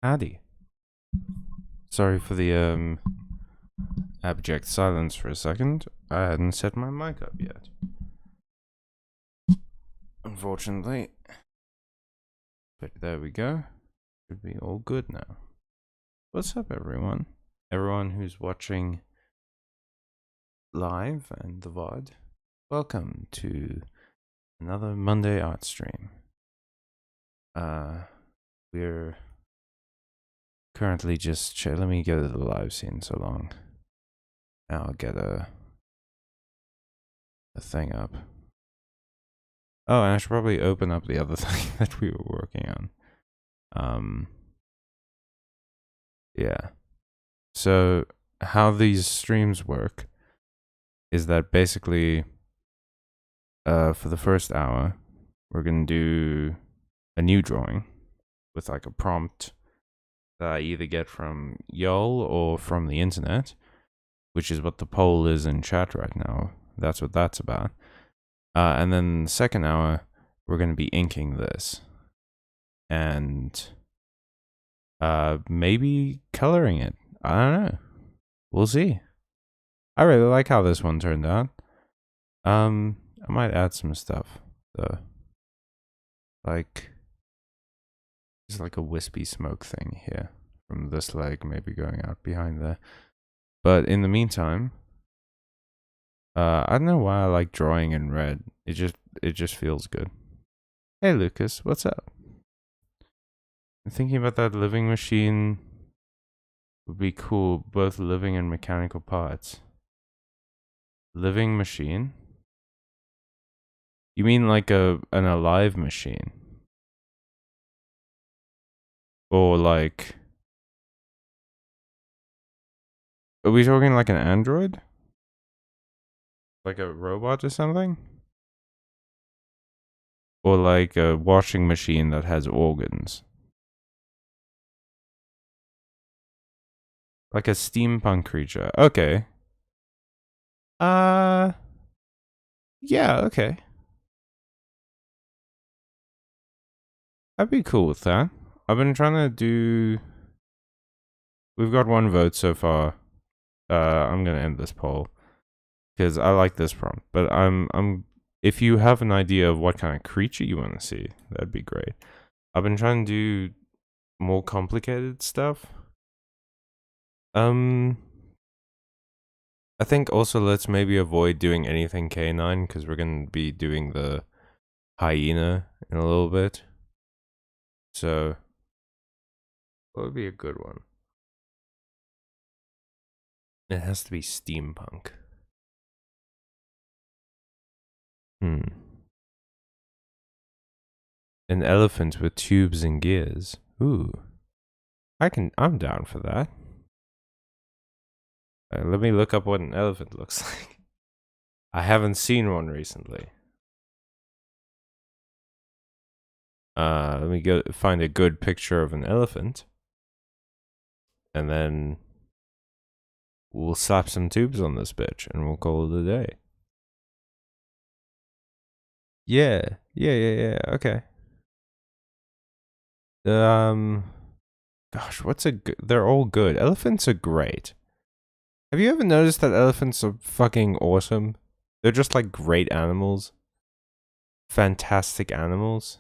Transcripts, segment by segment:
Howdy. Sorry for the abject silence for a second. I hadn't set my mic up yet. Unfortunately. But there we go. Should be all good now. What's up, everyone? Everyone who's watching live and the VOD. Welcome to another Monday art stream. We're currently just let me go to the live scene so long. I'll get a thing up. Oh, and I should probably open up the other thing that we were working on. Yeah. So how these streams work is that basically for the first hour we're gonna do a new drawing with like a prompt that I either get from y'all or from the internet, which is what the poll is in chat right now. That's what that's about. And then the second hour, we're going to be inking this. And maybe coloring it. I don't know. We'll see. I really like how this one turned out. I might add some stuff, though. Like, there's like a wispy smoke thing here from this leg, maybe going out behind there. But in the meantime, I don't know why I like drawing in red. It just feels good. Hey Lucas, what's up? I'm thinking about that living machine would be cool, both living and mechanical parts. Living machine? You mean like an alive machine? Or like, are we talking like an android? Like a robot or something? Or like a washing machine that has organs? Like a steampunk creature. Okay. Yeah, okay. I'd be cool with that. I've been trying to do... We've got one vote so far. I'm gonna end this poll because I like this prompt. But if you have an idea of what kind of creature you want to see, that'd be great. I've been trying to do more complicated stuff. I think also let's maybe avoid doing anything canine because we're gonna be doing the hyena in a little bit. So, what would be a good one? It has to be steampunk. An elephant with tubes and gears. Ooh. I'm down for that. Let me look up what an elephant looks like. I haven't seen one recently. Let me go find a good picture of an elephant. And then we'll slap some tubes on this bitch and we'll call it a day. Yeah. Okay. Gosh, they're all good. Elephants are great. Have you ever noticed that elephants are fucking awesome? They're just like great animals. Fantastic animals.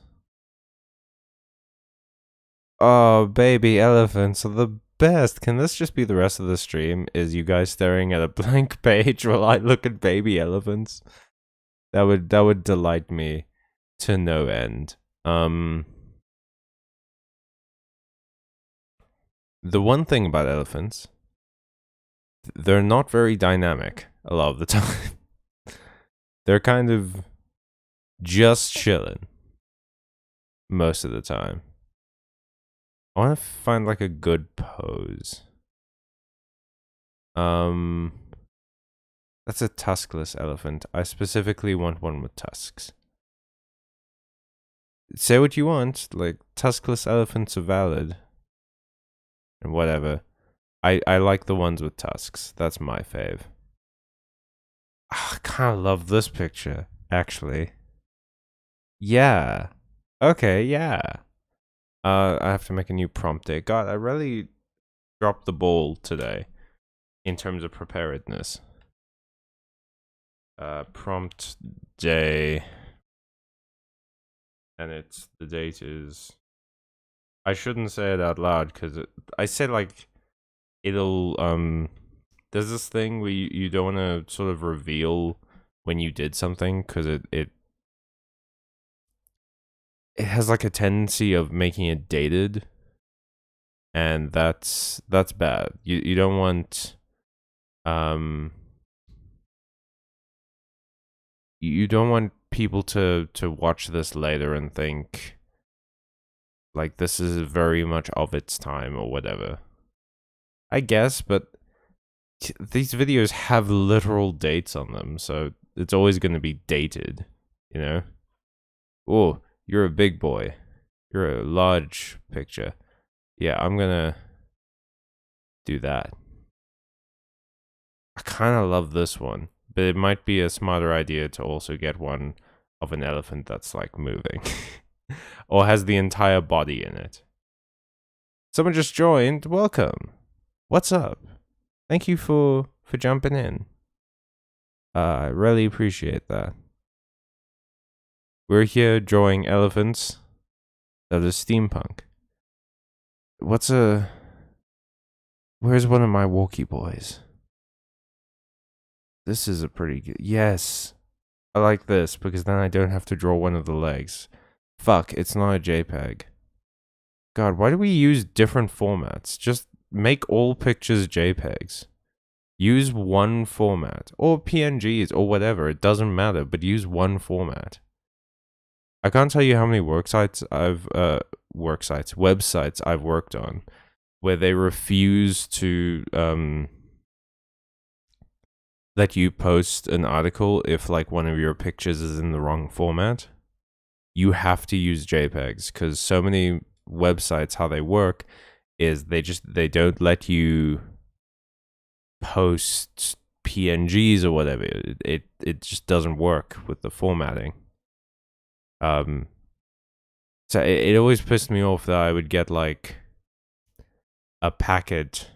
Oh, baby elephants are the best. Can this just be the rest of the stream? Is you guys staring at a blank page while I look at baby elephants? That would delight me to no end. The one thing about elephants, they're not very dynamic a lot of the time. They're kind of just chilling most of the time. I want to find like a good pose. That's a tuskless elephant. I specifically want one with tusks. Say what you want, like tuskless elephants are valid. And whatever. I like the ones with tusks. That's my fave. I kind of love this picture, actually. Yeah. Okay, yeah. I have to make a new prompt day. God, I really dropped the ball today in terms of preparedness. Prompt day. And the date is... I shouldn't say it out loud because I said like it'll there's this thing where you don't want to sort of reveal when you did something because it has like a tendency of making it dated, and that's bad. You don't want you don't want people to watch this later and think like this is very much of its time or whatever. I guess, but these videos have literal dates on them, so it's always going to be dated, you know? Oh, you're a big boy. You're a large picture. Yeah, I'm gonna do that. I kind of love this one, but it might be a smarter idea to also get one of an elephant that's like moving or has the entire body in it. Someone just joined. Welcome. What's up? Thank you for jumping in. I really appreciate that. We're here drawing elephants that is steampunk. Where's one of my walkie boys? This is a pretty good... Yes. I like this because then I don't have to draw one of the legs. Fuck, it's not a JPEG. God, why do we use different formats? Just make all pictures JPEGs. Use one format. Or PNGs or whatever. It doesn't matter, but use one format. I can't tell you how many websites I've worked on where they refuse to let you post an article if like one of your pictures is in the wrong format. You have to use JPEGs because so many websites, how they work is they don't let you post PNGs or whatever. It just doesn't work with the formatting. So it always pissed me off that I would get like a packet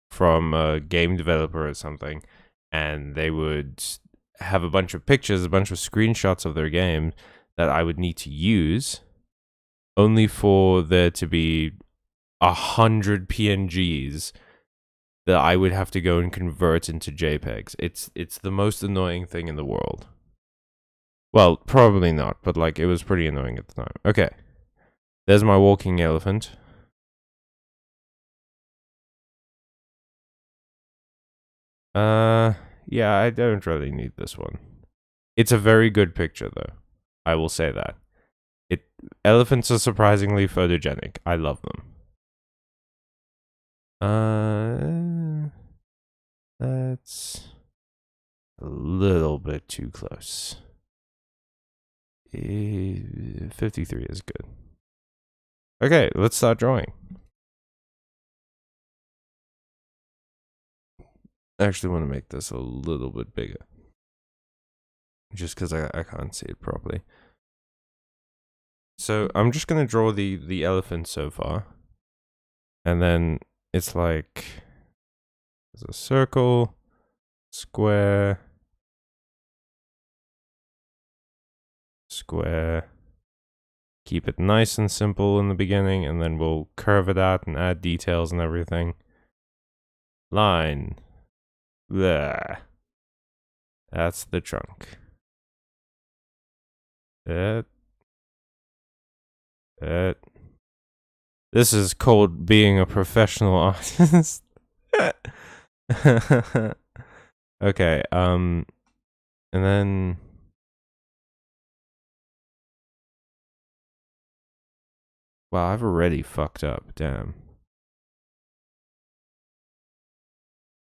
from a game developer or something, and they would have a bunch of pictures, a bunch of screenshots of their game that I would need to use, only for there to be 100 PNGs that I would have to go and convert into JPEGs. It's the most annoying thing in the world. Well, probably not, but like it was pretty annoying at the time. Okay. There's my walking elephant. Yeah, I don't really need this one. It's a very good picture though. I will say that. Elephants are surprisingly photogenic. I love them. That's a little bit too close. 53 is good. Okay, let's start drawing. I actually want to make this a little bit bigger. Just because I can't see it properly. So I'm just going to draw the elephant so far. And then it's like... There's a circle, square, square. Keep it nice and simple in the beginning, and then we'll curve it out and add details and everything. Line. Blah. That's the trunk. This is called being a professional artist. Okay, and then... Wow, I've already fucked up, damn.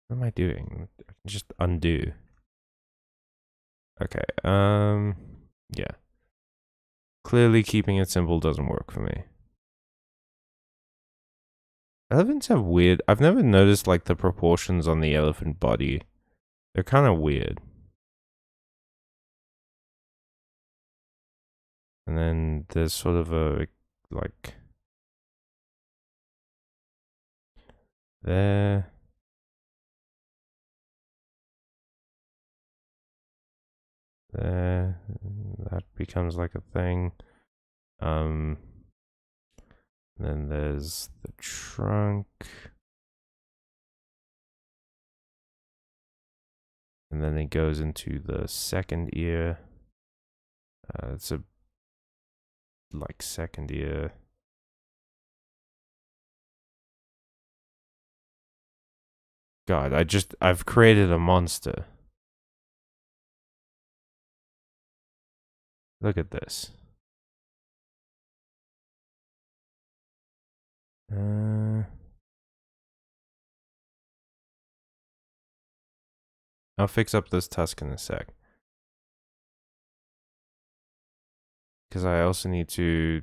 What am I doing? Just undo. Okay, yeah. Clearly keeping it simple doesn't work for me. Elephants have weird... I've never noticed, like, the proportions on the elephant body. They're kind of weird. And then there's sort of a, like... There. There. That becomes like a thing. Then there's the trunk. And then it goes into the second ear. It's a like second ear. God, I've created a monster. Look at this. I'll fix up this tusk in a sec. Because I also need to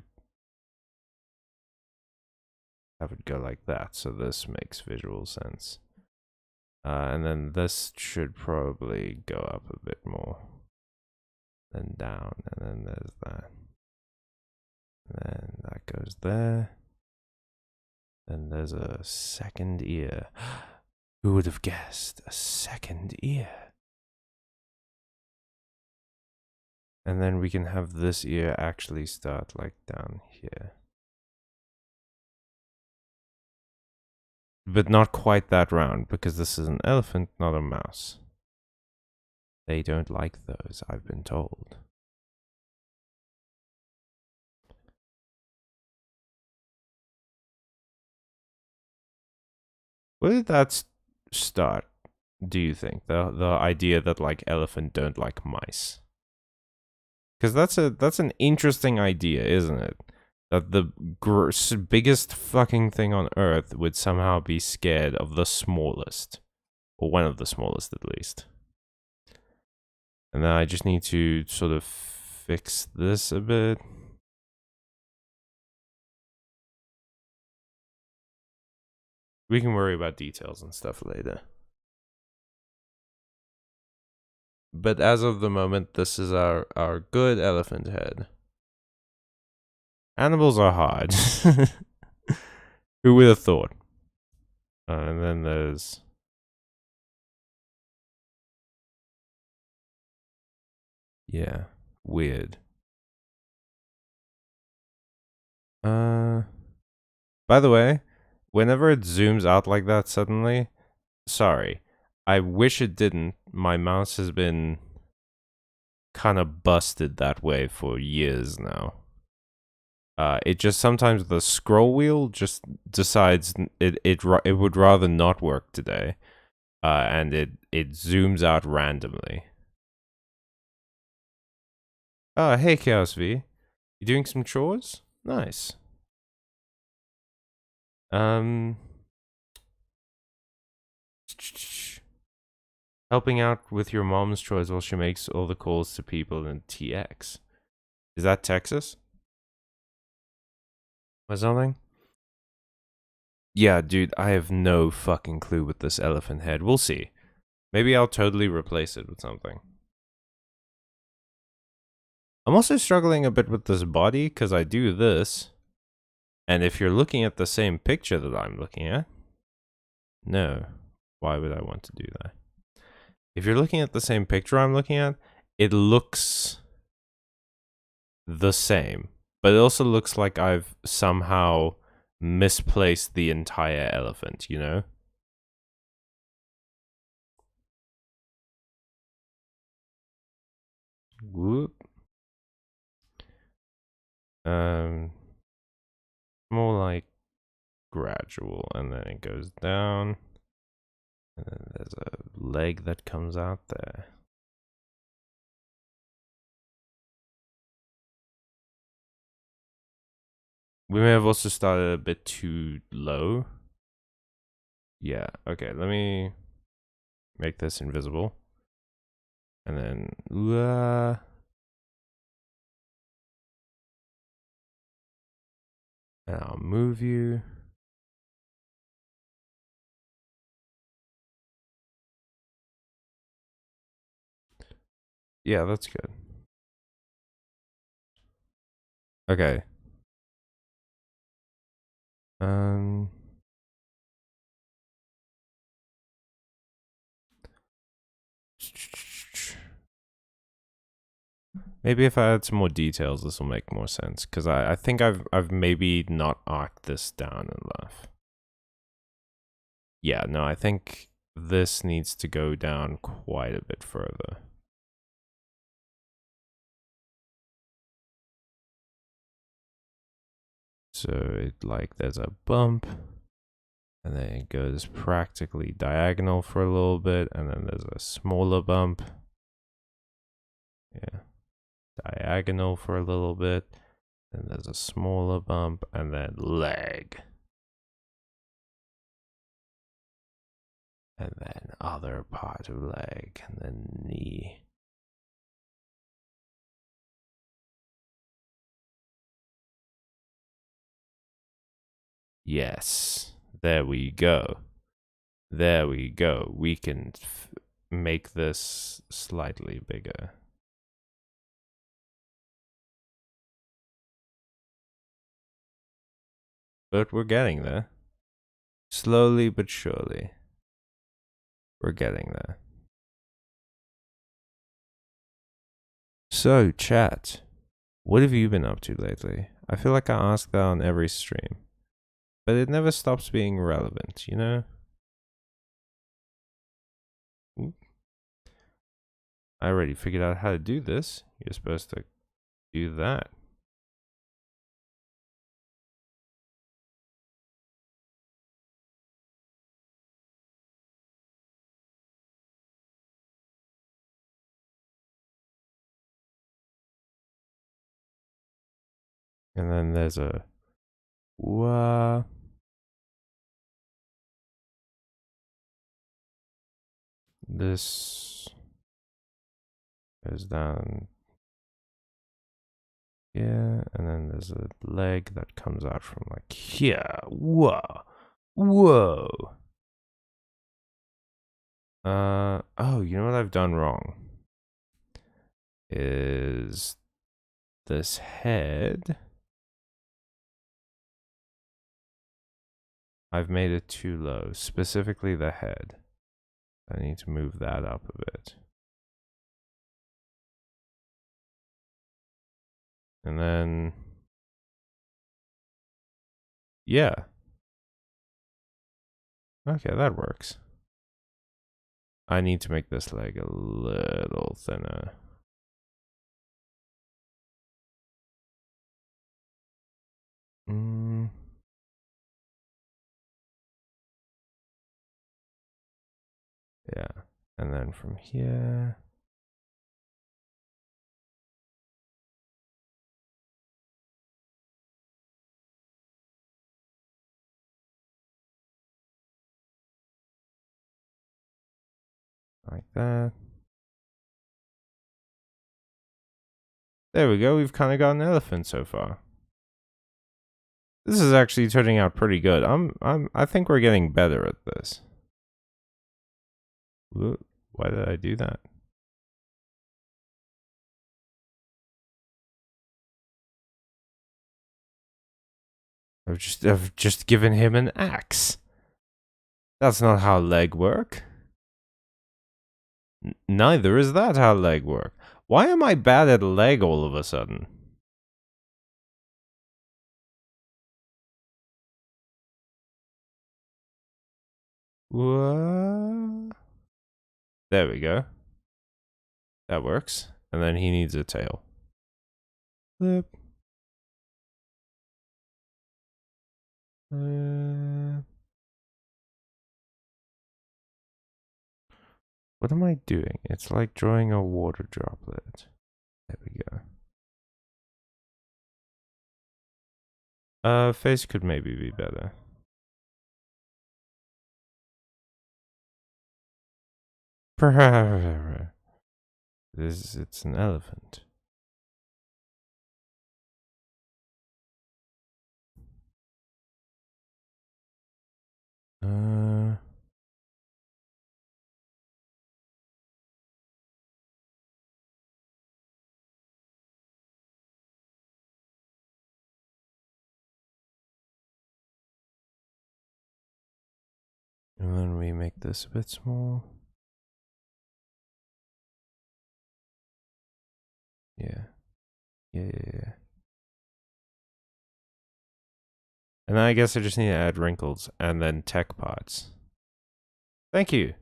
have it go like that, so this makes visual sense. And then this should probably go up a bit more. Then down, and then there's that. And then that goes there. Then there's a second ear. Who would have guessed? A second ear. And then we can have this ear actually start like down here. But not quite that round, because this is an elephant, not a mouse. They don't like those, I've been told. Where did that start, do you think? The idea that like elephant don't like mice? Because that's an interesting idea, isn't it? That the biggest fucking thing on earth would somehow be scared of the smallest. Or one of the smallest, at least. And then I just need to sort of fix this a bit. We can worry about details and stuff later. But as of the moment, this is our good elephant head. Animals are hard. Who would have thought? And then there's... Yeah, weird. By the way, whenever it zooms out like that suddenly, sorry. I wish it didn't. My mouse has been kind of busted that way for years now. It just sometimes the scroll wheel just decides it would rather not work today, and it zooms out randomly. Oh, hey Chaos V, you doing some chores? Nice. Helping out with your mom's chores while she makes all the calls to people in TX. Is that Texas? Or something? Yeah, dude, I have no fucking clue with this elephant head. We'll see. Maybe I'll totally replace it with something. I'm also struggling a bit with this body because I do this. And if you're looking at the same picture that I'm looking at, no, why would I want to do that? If you're looking at the same picture I'm looking at, it looks the same, but it also looks like I've somehow misplaced the entire elephant, you know? Whoop. More like gradual, and then it goes down, and then there's a leg that comes out there. We may have also started a bit too low. Yeah, okay, let me make this invisible. And then, and I'll move you. Yeah, that's good. Okay. Maybe if I add some more details, this will make more sense. Because I think I've maybe not arced this down enough. Yeah, no, I think this needs to go down quite a bit further. So it like there's a bump, and then it goes practically diagonal for a little bit, and then there's a smaller bump. Yeah, diagonal for a little bit, and there's a smaller bump, and then leg. And then other part of leg, and then knee. Yes, there we go. There we go. We can make this slightly bigger. But we're getting there. Slowly but surely. We're getting there. So, chat, what have you been up to lately? I feel like I ask that on every stream. But it never stops being relevant, you know? I already figured out how to do this. You're supposed to do that. And then there's a this goes down here, and then there's a leg that comes out from like here. Whoa. Oh, you know what I've done wrong? Is this head. I've made it too low, specifically the head. I need to move that up a bit. And then, yeah. Okay, that works. I need to make this leg a little thinner. Yeah. And then from here. Like that. There we go. We've kind of got an elephant so far. This is actually turning out pretty good. I think we're getting better at this. Why did I do that? I've just given him an axe. That's not how leg work. Neither is that how leg work. Why am I bad at leg all of a sudden? What? There we go. That works. And then he needs a tail. Flip. What am I doing? It's like drawing a water droplet. There we go. Face could maybe be better. It's an elephant. And then we make this a bit small. Yeah. Yeah. And then I guess I just need to add wrinkles and then tech parts. Thank you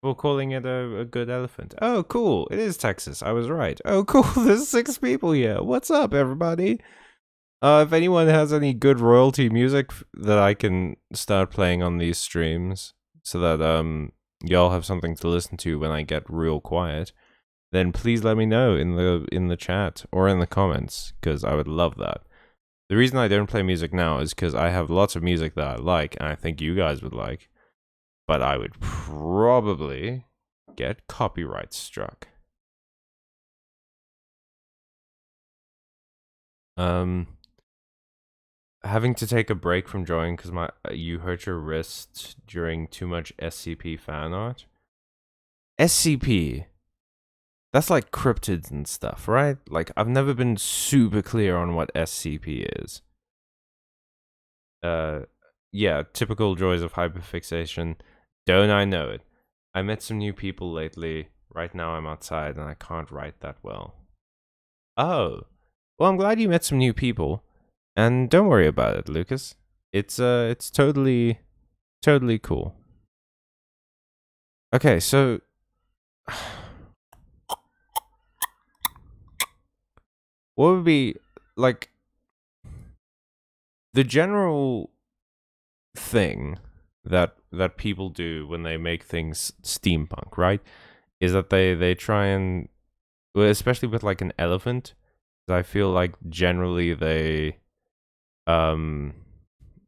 for calling it a good elephant. Oh, cool. It is Texas. I was right. Oh, cool. There's 6 people here. What's up, everybody? If anyone has any good royalty music that I can start playing on these streams so that y'all have something to listen to when I get real quiet, then please let me know in the chat or in the comments, because I would love that. The reason I don't play music now is because I have lots of music that I like and I think you guys would like, but I would probably get copyright struck. Having to take a break from drawing because you hurt your wrist during too much SCP fan art. SCP. That's like cryptids and stuff, right? Like, I've never been super clear on what SCP is. Yeah, typical joys of hyperfixation. Don't I know it? I met some new people lately. Right now I'm outside and I can't write that well. Oh. Well, I'm glad you met some new people. And don't worry about it, Lucas. It's totally cool. Okay, so what would be like the general thing that people do when they make things steampunk, right? Is that they try and, well, especially with like an elephant, I feel like generally they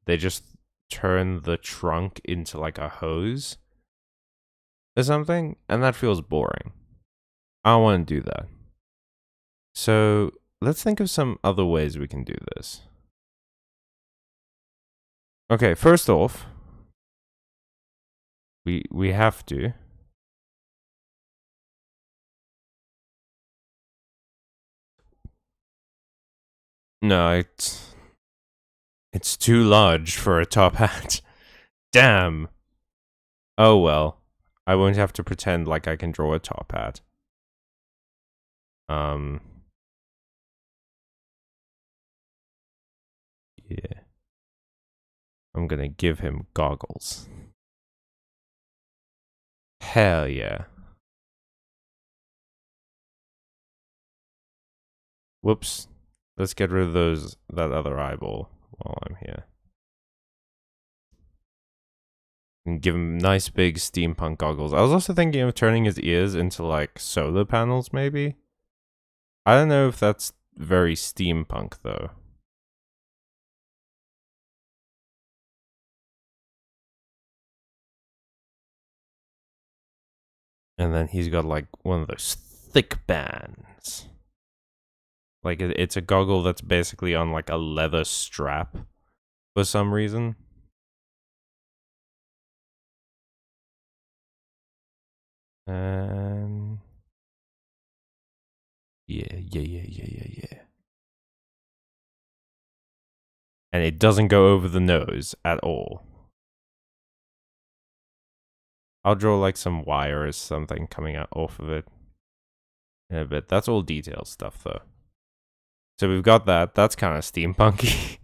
just turn the trunk into like a hose or something, and that feels boring. I don't want to do that. So let's think of some other ways we can do this. Okay, first off, we have to. No, it's too large for a top hat. Damn. Oh well. I won't have to pretend like I can draw a top hat. Yeah. I'm gonna give him goggles. Hell yeah. Whoops. Let's get rid of that other eyeball while I'm here. And give him nice big steampunk goggles. I was also thinking of turning his ears into like solar panels, maybe. I don't know if that's very steampunk though. And then he's got like one of those thick bands. Like it's a goggle that's basically on like a leather strap for some reason. And yeah. And it doesn't go over the nose at all. I'll draw like some wire or something coming out off of it in a bit. That's all detailed stuff though. So we've got that. That's kind of steampunky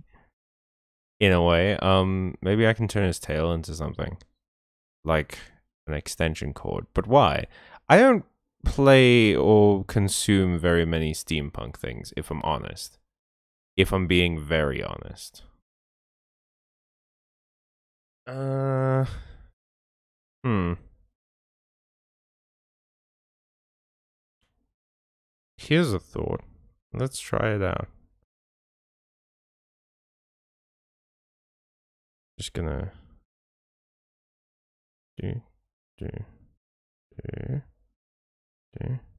in a way. Maybe I can turn his tail into something like an extension cord. But why? I don't play or consume very many steampunk things, if I'm honest. If I'm being very honest. Here's a thought. Let's try it out. Just gonna do. And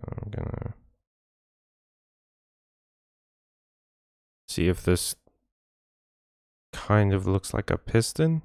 I'm gonna see if this kind of looks like a piston.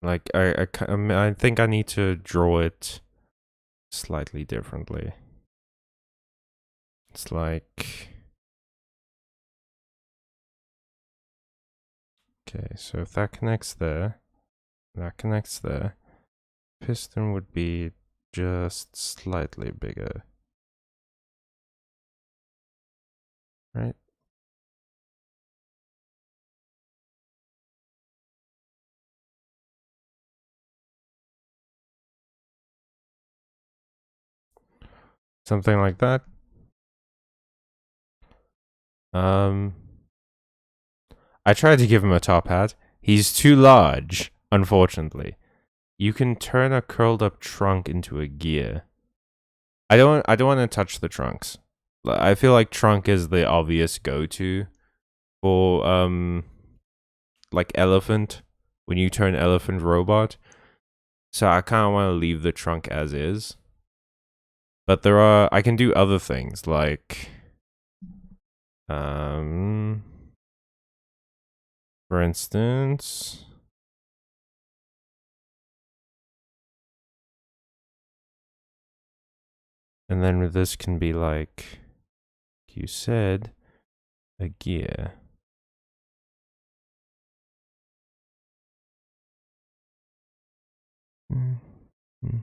Like, I think I need to draw it slightly differently. It's like... Okay, so if that connects there, that connects there, piston would be just slightly bigger. Right? Something like that. I tried to give him a top hat. He's too large, unfortunately. You can turn a curled up trunk into a gear. I don't want to touch the trunks. I feel like trunk is the obvious go-to for like elephant when you turn elephant robot. So I kind of want to leave the trunk as is. But I can do other things like for instance, and then this can be like you said, a gear. Mm-hmm.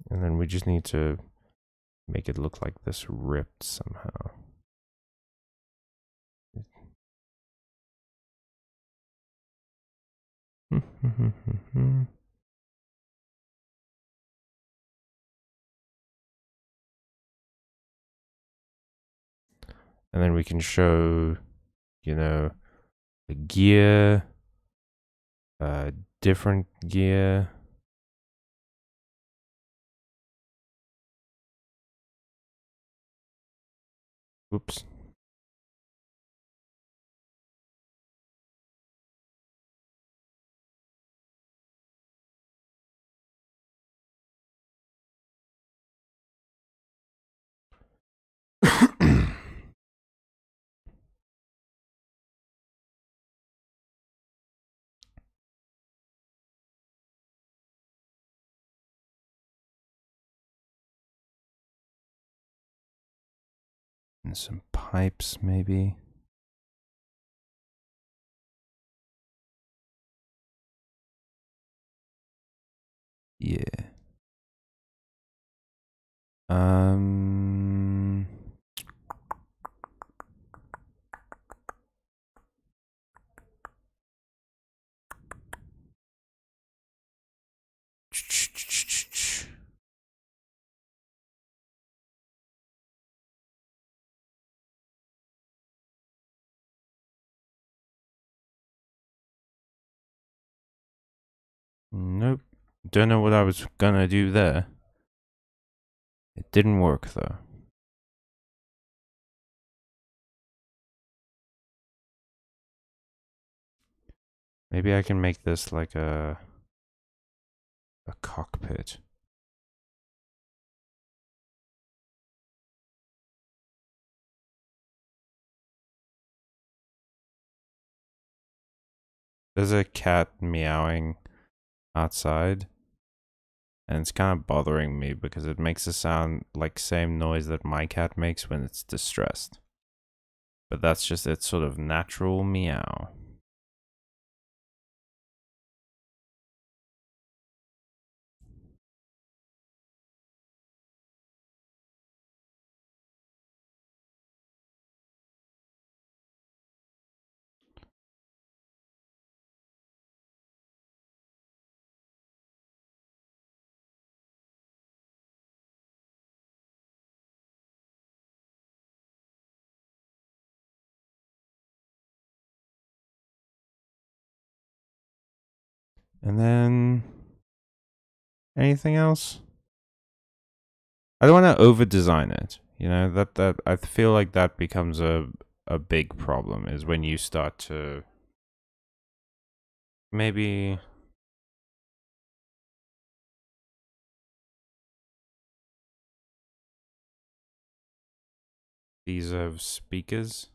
And then we just need to make it look like this ripped somehow. And then we can show, you know, a gear, a different gear. Oops. And some pipes, maybe. Yeah. Um. Nope. Don't know what I was gonna do there. It didn't work though. Maybe I can make this like a cockpit. There's a cat meowing outside, and it's kind of bothering me because it makes a sound like same noise that my cat makes when it's distressed. But that's just its sort of natural meow. And then anything else? I don't want to over design it. You know, that I feel like that becomes a big problem is when you start to maybe These have speakers.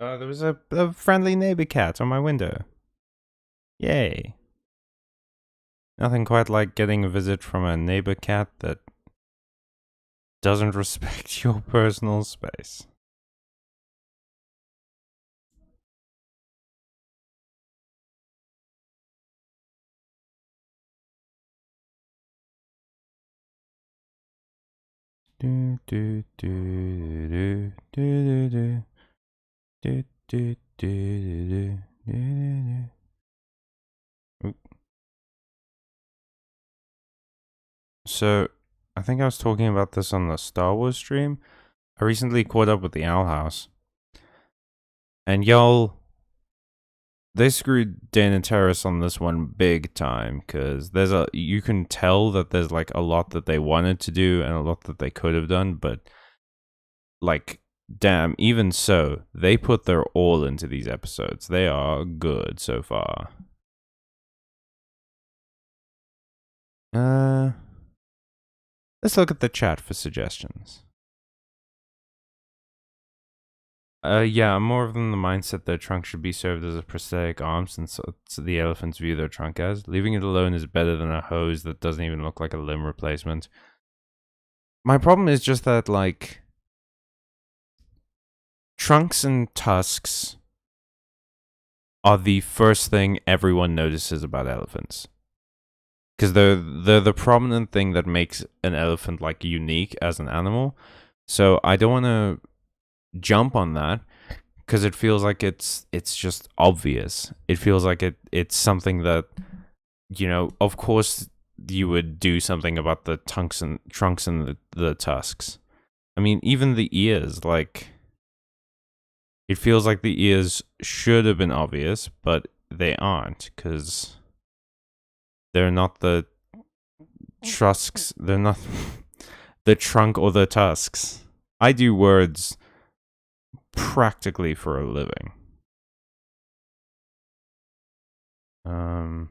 There was a friendly neighbor cat on my window. Yay. Nothing quite like getting a visit from a neighbor cat that doesn't respect your personal space. Do do do do do do do do do do. So, I think I was talking about this on the Star Wars stream. I recently caught up with the Owl House, and y'all, they screwed Dana Terrace on this one big time because you can tell that there's like a lot that they wanted to do and a lot that they could have done, but like, damn, even so, they put their all into these episodes. They are good so far. Let's look at the chat for suggestions. Yeah, I'm more of in the mindset their trunk should be served as a prosthetic arm since the elephants view their trunk as. Leaving it alone is better than a hose that doesn't even look like a limb replacement. My problem is just that, like, trunks and tusks are the first thing everyone notices about elephants. Because they're the prominent thing that makes an elephant, like, unique as an animal. So I don't want to jump on that because it feels like it's just obvious. It feels like it's something that, of course you would do something about the trunks and the tusks. I mean, even the ears, like, it feels like the ears should have been obvious, but they aren't because they're not the tusks. They're not the trunk or the tusks. I do words practically for a living. Um,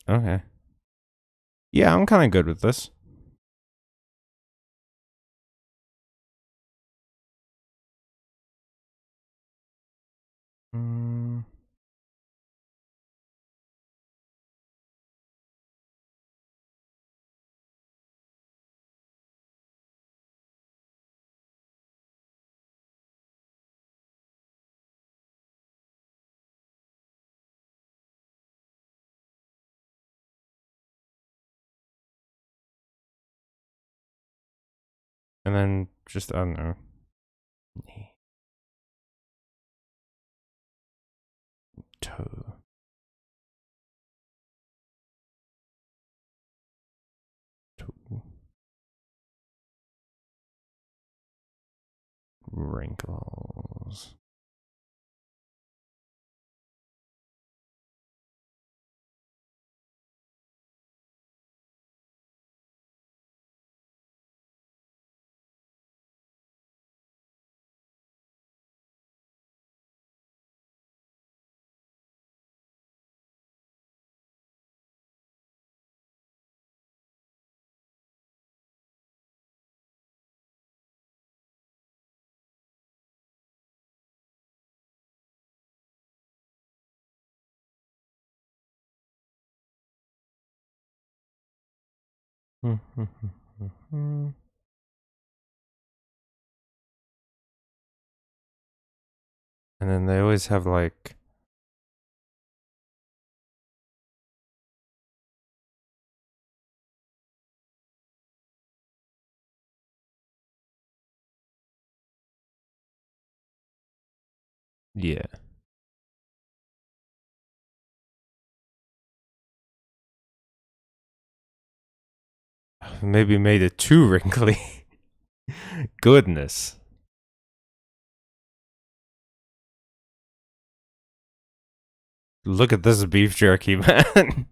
okay. Yeah, I'm kind of good with this. Mm. And then just, I don't know. Toe. Toe. Wrinkles. And then they always have like... Yeah. Maybe made it too wrinkly. Goodness. Look at this beef jerky, man.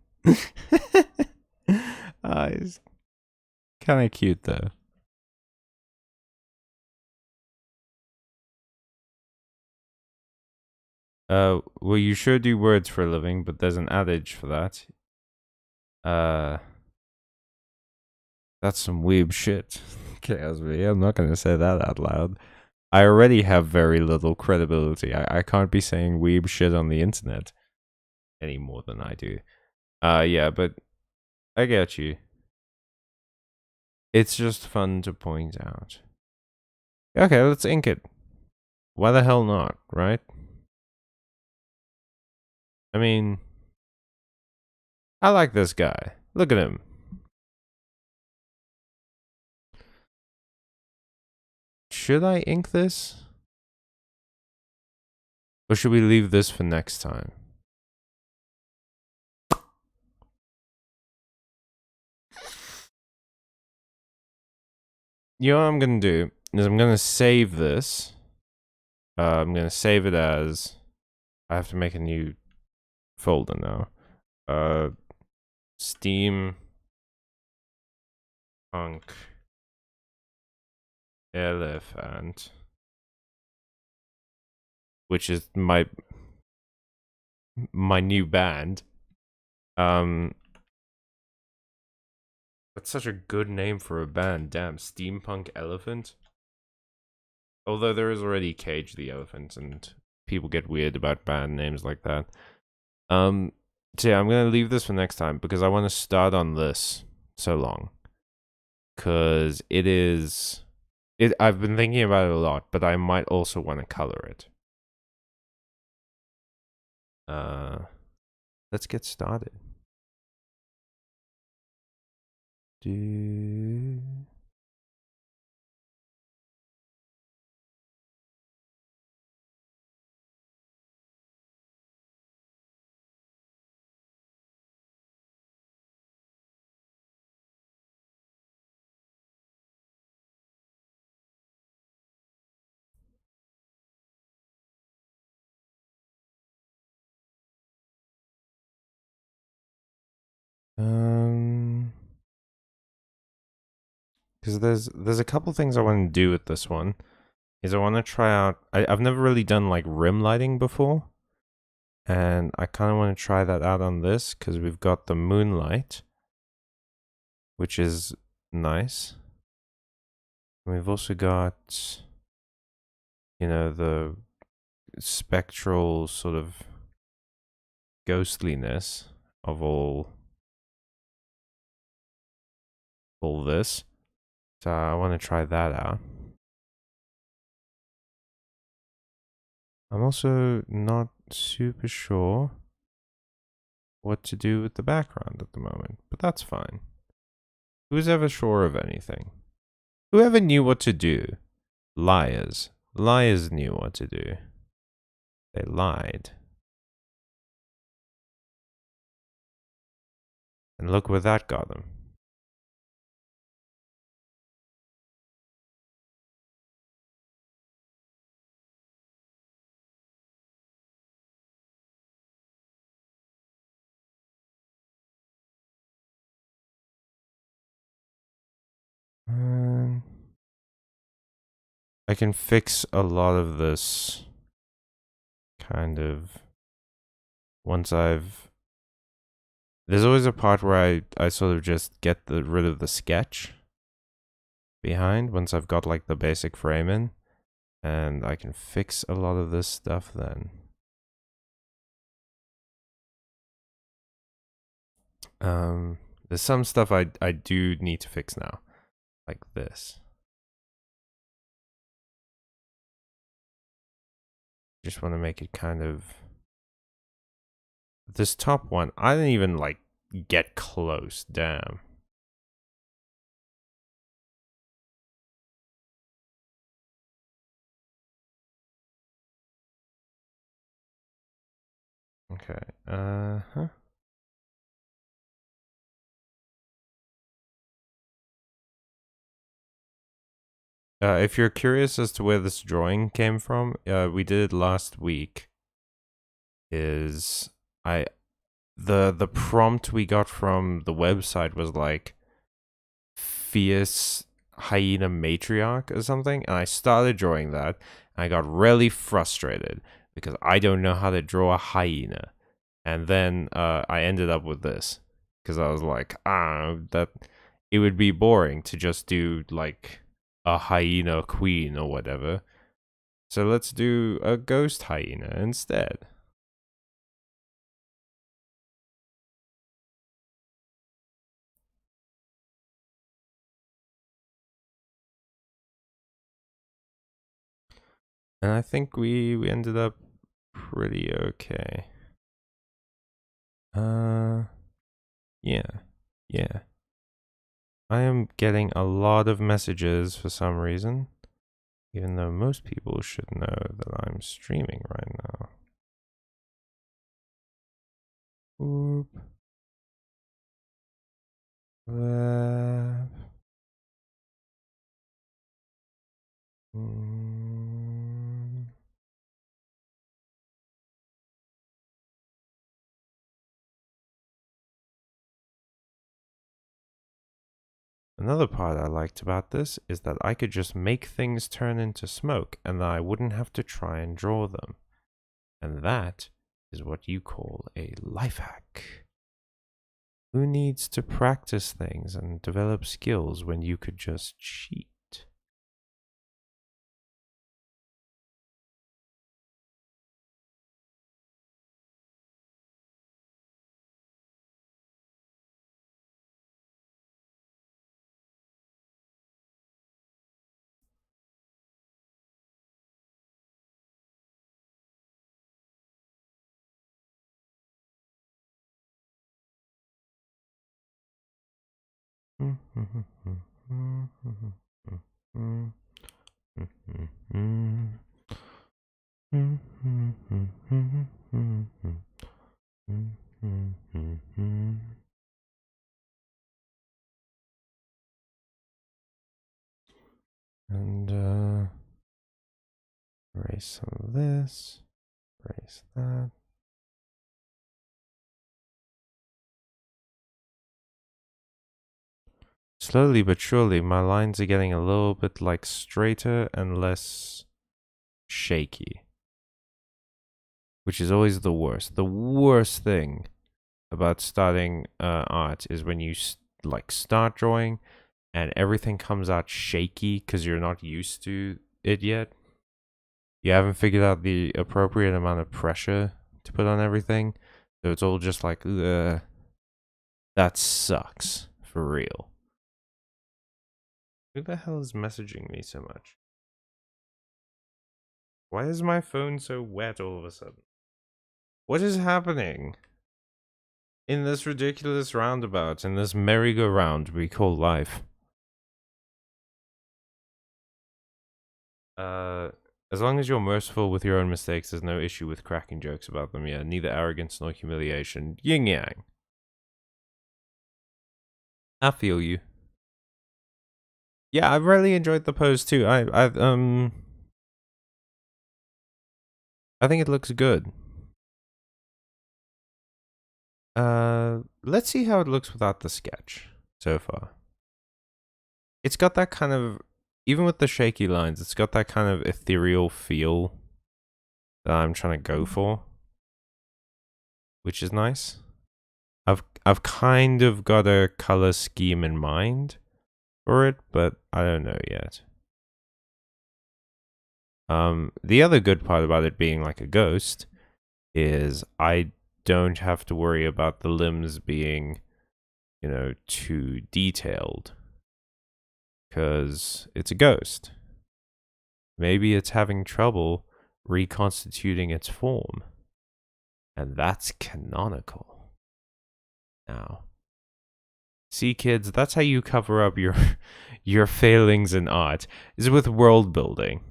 It's kind of cute, though. Well, you sure do words for a living, but there's an adage for that. That's some weeb shit. Chaos me. I'm not gonna say that out loud. I already have very little credibility. I can't be saying weeb shit on the internet any more than I do. Yeah, but I get you. It's just fun to point out. Okay, let's ink it. Why the hell not, right? I mean, I like this guy. Look at him. Should I ink this? Or should we leave this for next time? You know what I'm gonna do is I'm gonna save this. I'm gonna save it as... I have to make a new folder now. Steam Punk Elephant, which is my new band. That's such a good name for a band. Damn, Steampunk Elephant. Although there is already Cage the Elephant, and people get weird about band names like that. So yeah, I'm gonna leave this for next time because I want to start on this so long. Cause it is... I've been thinking about it a lot, but I might also want to color it. Let's get started. Because there's a couple things I want to do with this one. Is I want to try out... I've never really done like rim lighting before. And I kind of want to try that out on this because we've got the moonlight, which is nice. And we've also got, you know, the spectral sort of ghostliness of all this. So I want to try that out. I'm also not super sure what to do with the background at the moment, but that's fine. Who's ever sure of anything? Whoever knew what to do? Liars. Liars knew what to do. They lied. And look where that got them. I can fix a lot of this kind of once I've... There's always a part where I sort of just get rid of the sketch behind once I've got like the basic frame in, and I can fix a lot of this stuff then. There's some stuff I do need to fix now, like this. Just want to make it kind of... This top one, I didn't even, like, get close. Damn. Okay. Uh-huh. If you're curious as to where this drawing came from, we did it last week. The prompt we got from the website was like fierce hyena matriarch or something, and I started drawing that, and I got really frustrated because I don't know how to draw a hyena, and then I ended up with this because I was like, that it would be boring to just do like a hyena queen or whatever. So let's do a ghost hyena instead. And I think we ended up pretty okay. Yeah. Yeah. I am getting a lot of messages for some reason, even though most people should know that I'm streaming right now. Oop. Another part I liked about this is that I could just make things turn into smoke and that I wouldn't have to try and draw them. And that is what you call a life hack. Who needs to practice things and develop skills when you could just cheat? And erase some of this, erase that. Slowly but surely, my lines are getting a little bit like straighter and less shaky, which is always the worst. The worst thing about starting art is when you like start drawing and everything comes out shaky because you're not used to it yet. You haven't figured out the appropriate amount of pressure to put on everything, so it's all just like, that sucks for real. Who the hell is messaging me so much? Why is my phone so wet all of a sudden? What is happening in this ridiculous roundabout, in this merry-go-round we call life? As long as you're merciful with your own mistakes, there's no issue with cracking jokes about them. Yeah, neither arrogance nor humiliation. Yin yang. I feel you. Yeah, I really enjoyed the pose too. I think it looks good. Let's see how it looks without the sketch so far. It's got that kind of, even with the shaky lines, it's got that kind of ethereal feel that I'm trying to go for, which is nice. I've kind of got a color scheme in mind for it, but I don't know yet. The other good part about it being like a ghost is I don't have to worry about the limbs being, you know, too detailed, because it's a ghost. Maybe it's having trouble reconstituting its form. And that's canonical. Now, see, kids, that's how you cover up your failings in art, is with world building.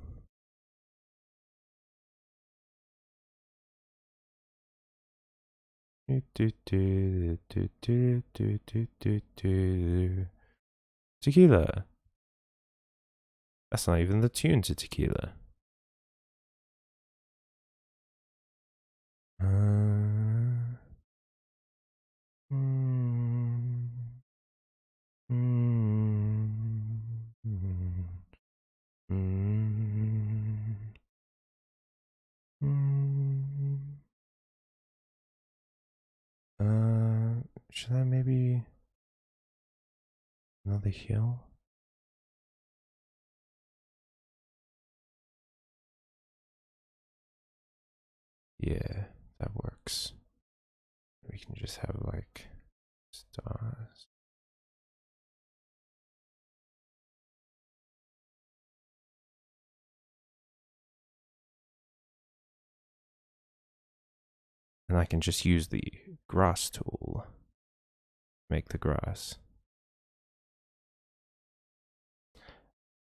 Tequila. That's not even the tune to Tequila. Should I maybe another hill? Yeah, that works. We can just have like stars. And I can just use the grass tool. Make the grass.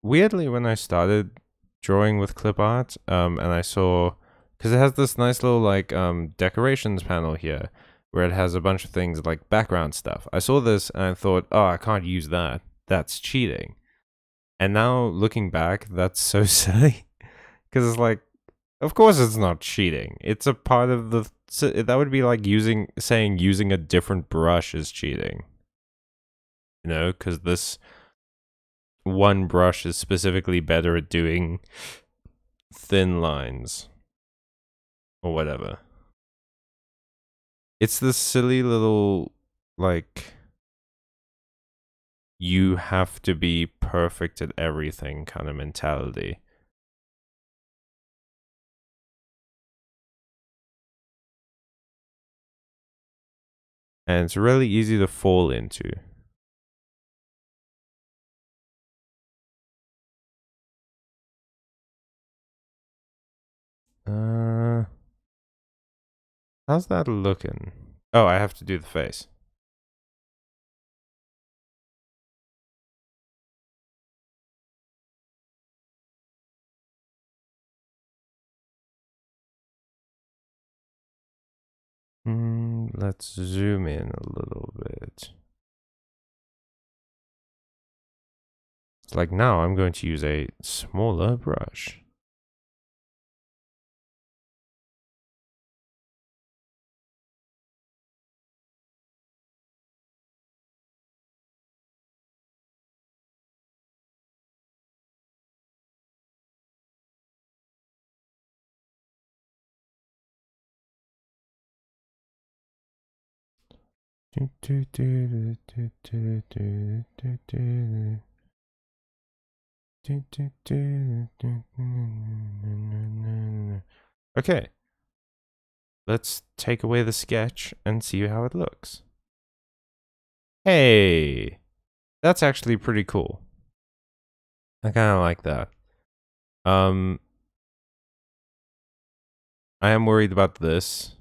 Weirdly, when I started drawing with clip art, and I saw, because it has this nice little like decorations panel here, where it has a bunch of things like background stuff. I saw this and I thought, oh, I can't use that. That's cheating. And now looking back, that's so silly. Because it's like, of course it's not cheating. It's a part of the... So that would be like saying using a different brush is cheating. You know, because this one brush is specifically better at doing thin lines. Or whatever. It's this silly little, like... You have to be perfect at everything kind of mentality. And it's really easy to fall into. How's that looking? Oh, I have to do the face. Let's zoom in a little bit. It's like now I'm going to use a smaller brush. Okay. Let's take away the sketch and see how it looks. Hey, that's actually pretty cool. I kind of like that. I am worried about this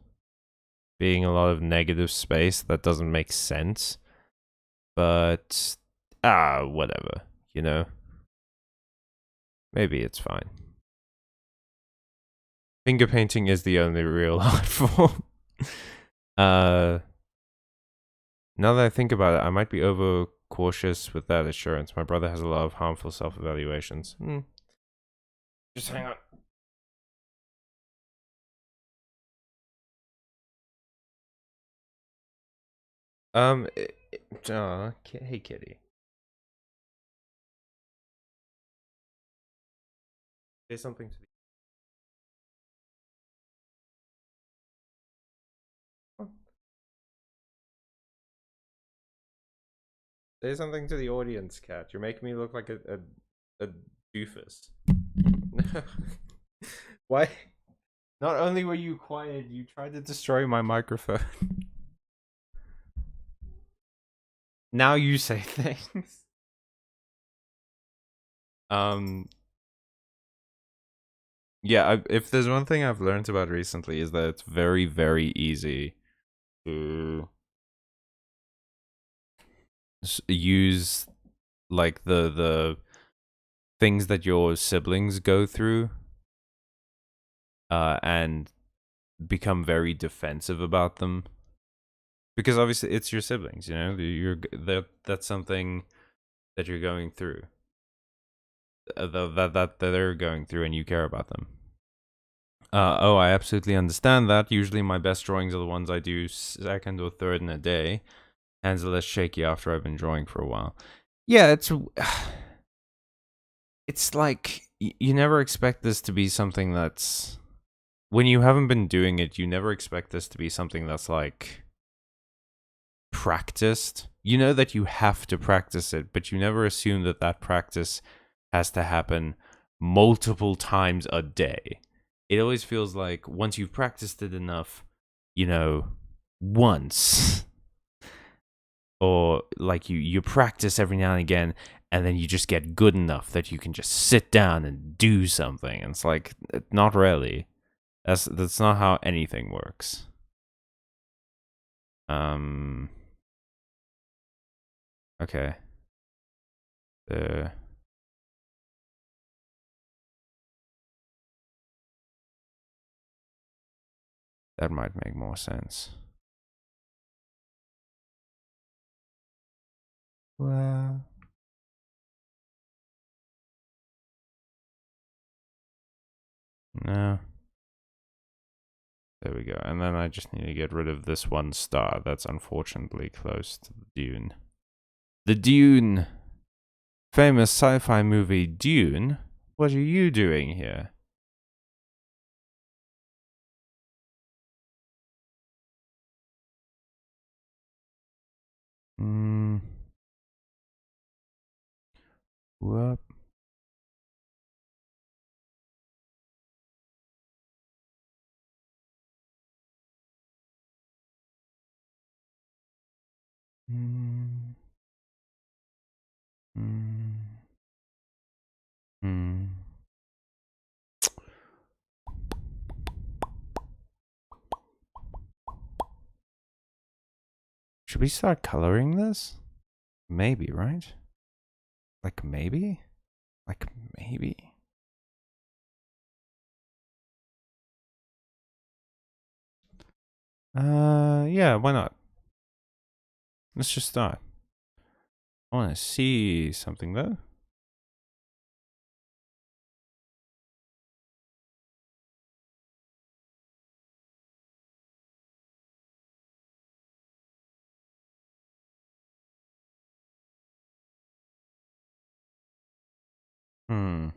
being a lot of negative space that doesn't make sense. But, whatever, you know? Maybe it's fine. Finger painting is the only real art form. Now that I think about it, I might be over cautious with that assurance. My brother has a lot of harmful self-evaluations. Just hang on. Hey kitty. Say something to the... Say something to the audience, cat. You're making me look like a doofus. Why? Not only were you quiet, you tried to destroy my microphone. Now you say things. Yeah, if there's one thing I've learned about recently is that it's very, very easy to use like the things that your siblings go through, and become very defensive about them, because obviously it's your siblings. You know, that's something that you're going through, that they're going through, and you care about them. Oh, I absolutely understand that. Usually, my best drawings are the ones I do second or third in a day. Hands are less shaky after I've been drawing for a while. Yeah, it's like you never expect this to be something that's, when you haven't been doing it, you never expect this to be something that's like practiced. You know that you have to practice it, but you never assume that that practice has to happen multiple times a day. It always feels like once you've practiced it enough, you know, once, or like you practice every now and again, and then you just get good enough that you can just sit down and do something. And it's like, not really. That's not how anything works. Um. Okay. Uh. That might make more sense. Well. No. There we go. And then I just need to get rid of this one star that's unfortunately close to the dune. The Dune! Famous sci-fi movie Dune? What are you doing here? Hmm. Whoop. Hmm. Hmm. Hmm. Should we start coloring this? Maybe, right? Like maybe? Like maybe? Yeah, why not? Let's just start. I want to see something though. Hmm.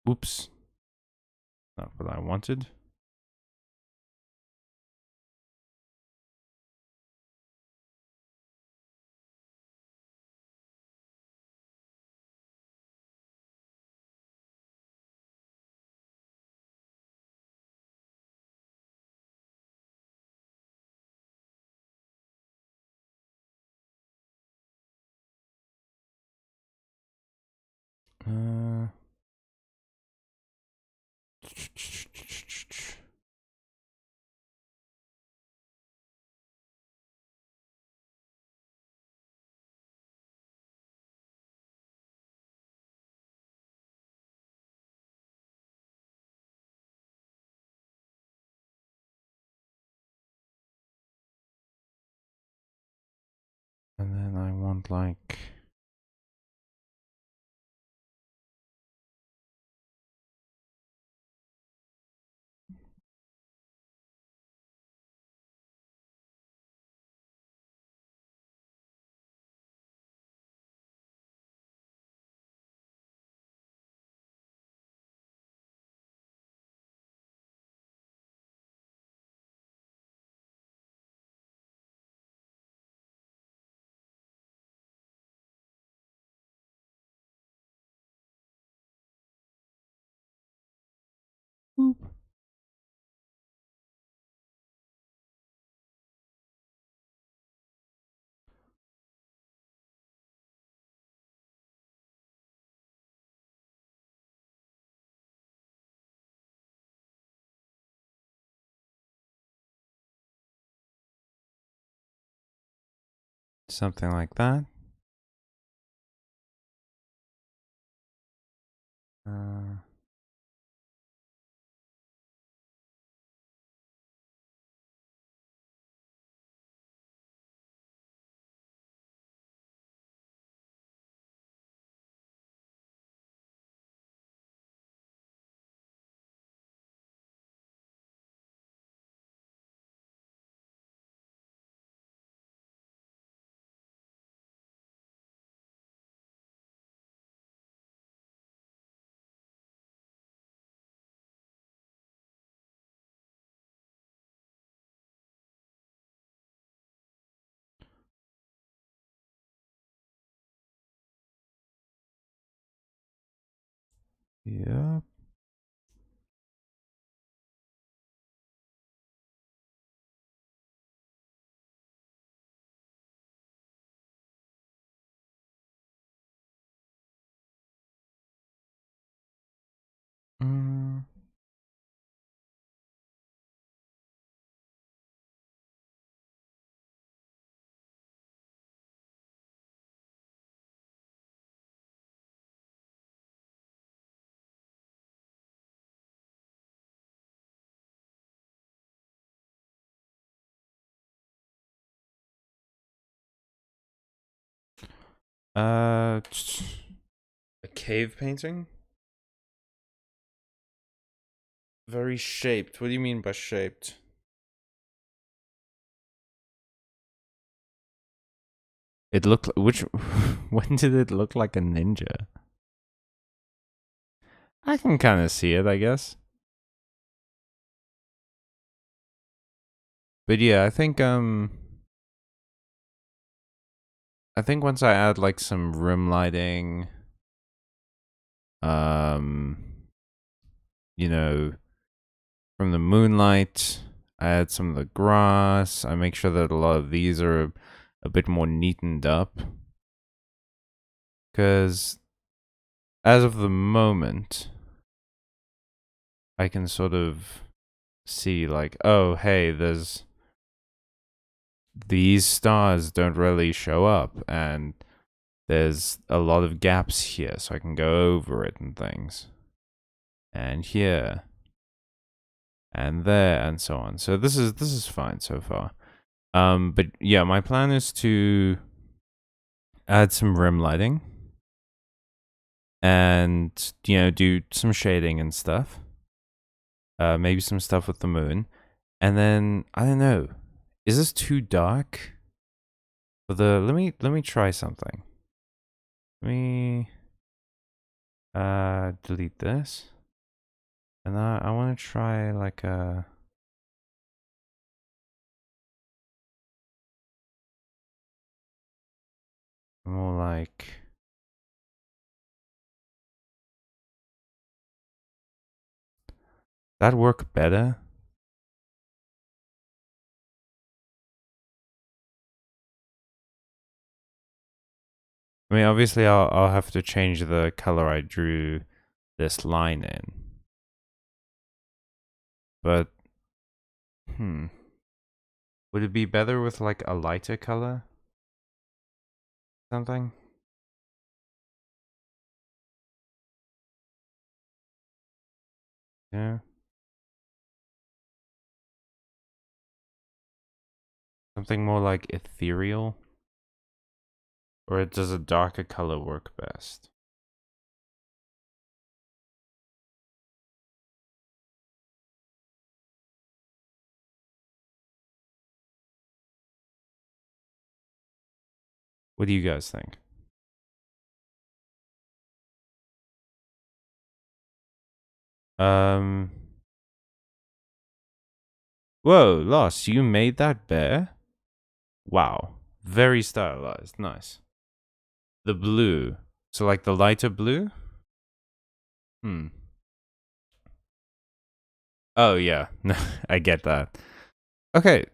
Oops. Not what I wanted. Uh. And then I want like... Boop. Something like that. Yep. Mm. A cave painting? Very shaped. What do you mean by shaped? It looked which when did it look like a ninja? I can kind of see it, I guess. But yeah, I think once I add like some room lighting, um you know, from the moonlight, I add some of the grass, I make sure that a lot of these are a bit more neatened up. Cuz as of the moment, I can sort of see like, oh, hey, there's these stars don't really show up, and there's a lot of gaps here, so I can go over it and things. And here. And there, and so on. So this is fine so far. But yeah, my plan is to add some rim lighting. And, you know, do some shading and stuff. Maybe some stuff with the moon. And then, I don't know. Is this too dark? For the let me try something. Let me delete this. And I want to try like a more like that work better? I mean, obviously I'll have to change the color I drew this line in. But would it be better with like a lighter color? Something? Yeah. Something more like ethereal? Or does a darker color work best? What do you guys think? Whoa, Lost, you made that bear? Wow. Very stylized. Nice. The blue. So like the lighter blue? Oh, yeah. I get that. Okay.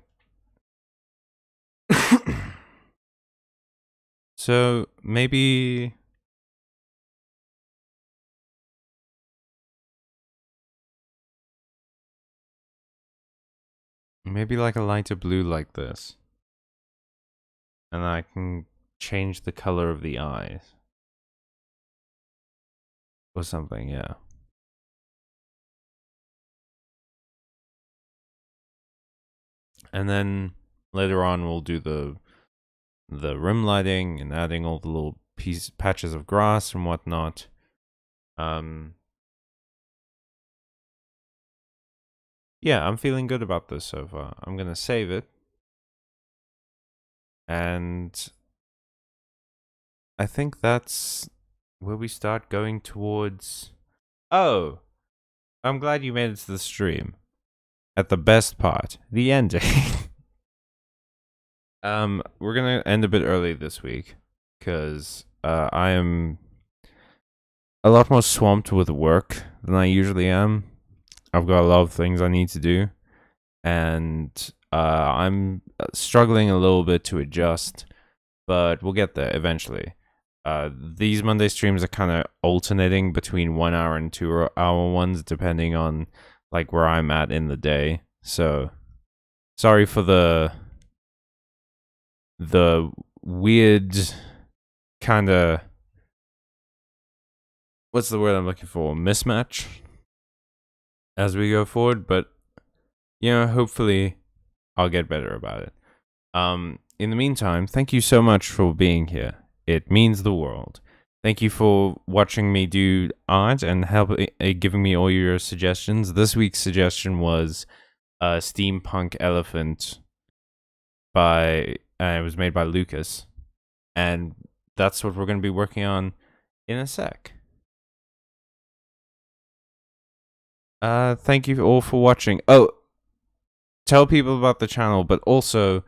So maybe like a lighter blue like this. And I can change the color of the eyes. Or something, yeah. And then later on we'll do the rim lighting and adding all the little patches of grass and whatnot. Yeah, I'm feeling good about this so far. I'm gonna save it. And I think that's where we start going towards... Oh, I'm glad you made it to the stream. At the best part, the ending. We're gonna end a bit early this week because I am a lot more swamped with work than I usually am. I've got a lot of things I need to do, and I'm struggling a little bit to adjust, but we'll get there eventually. These Monday streams are kind of alternating between 1 hour and 2 hour ones, depending on like where I'm at in the day. So sorry for the weird kind of, what's the word I'm looking for, mismatch as we go forward, but you know, hopefully I'll get better about it. In the meantime, thank you so much for being here. It means the world. Thank you for watching me do art and giving me all your suggestions. This week's suggestion was a steampunk elephant it was made by Lucas, and that's what we're going to be working on in a sec. Thank you all for watching. Oh, tell people about the channel, but also,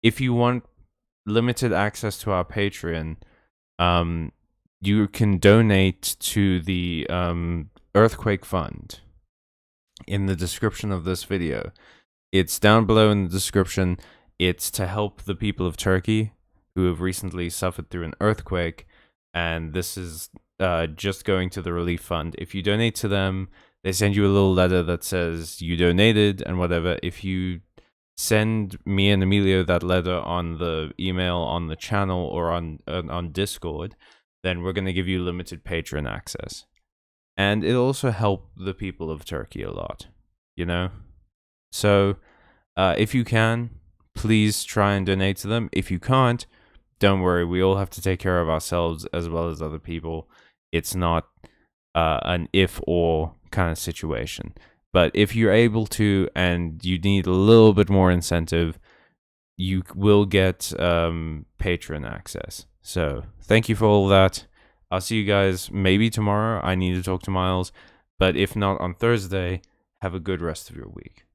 if you want limited access to our Patreon, you can donate to the Earthquake Fund in the description of this video. It's down below in the description. It's to help the people of Turkey who have recently suffered through an earthquake, and this is just going to the relief fund. If you donate to them, they send you a little letter that says you donated and whatever. If you send me and Emilio that letter on the email on the channel or on Discord, then we're going to give you limited patron access. And it'll also help the people of Turkey a lot, you know? So if you can, please try and donate to them. If you can't, don't worry. We all have to take care of ourselves as well as other people. It's not an if-or kind of situation. But if you're able to and you need a little bit more incentive, you will get patron access. So thank you for all that. I'll see you guys maybe tomorrow. I need to talk to Miles. But if not on Thursday, have a good rest of your week.